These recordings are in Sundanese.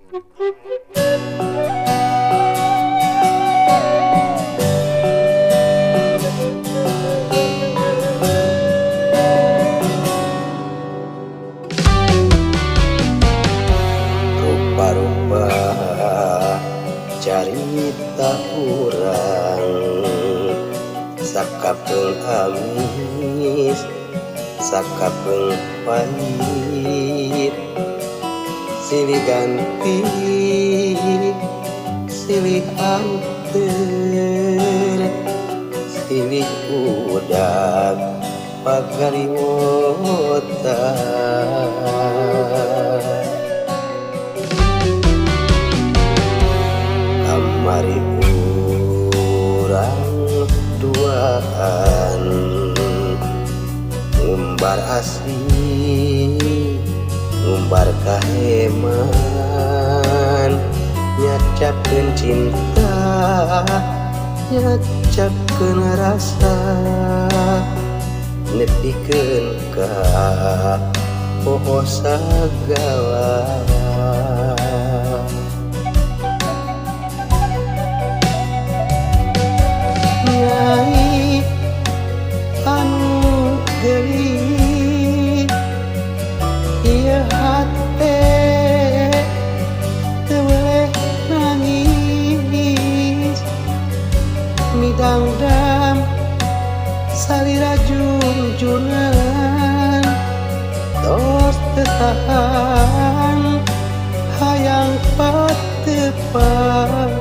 Rupa-rupa carita urang sakapeung amis sakapeung pahit silih ganti silih anteur silih udag pagariwotan kamari urang duaan ngumbar asli ngumbar kaheman nyacapkeun cinta nyacapkeun rasa nepikeun ka poho sagala nyai anu geulis ieu hate teu boleh nangis midangdam salira junjunan tos teu tahan hayang pateupan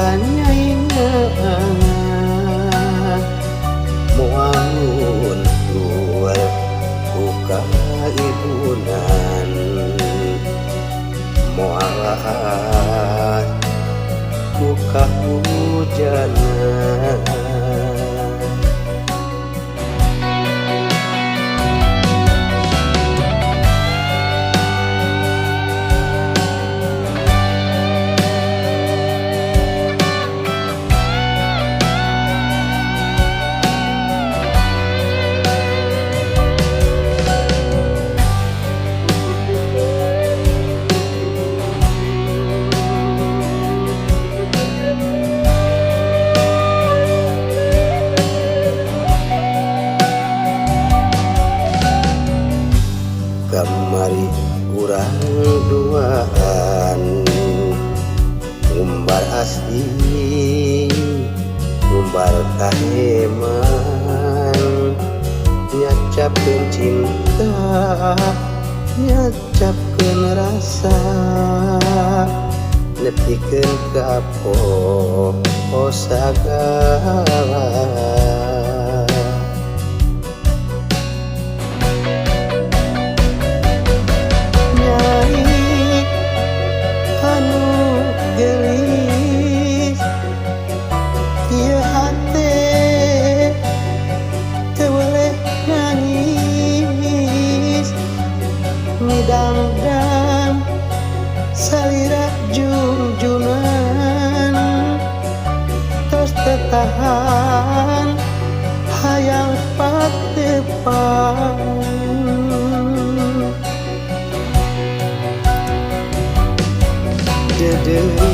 kanyainya moangun luar buka ibunan moalat buka hujanan kamari urang duaan ngumbar asli ngumbar kaheman nyacapkeun cinta nyacapkeun rasa nepikeun ka poho sagala midangdang salira junjunan tos teu tahan hayang pateupan dedeuh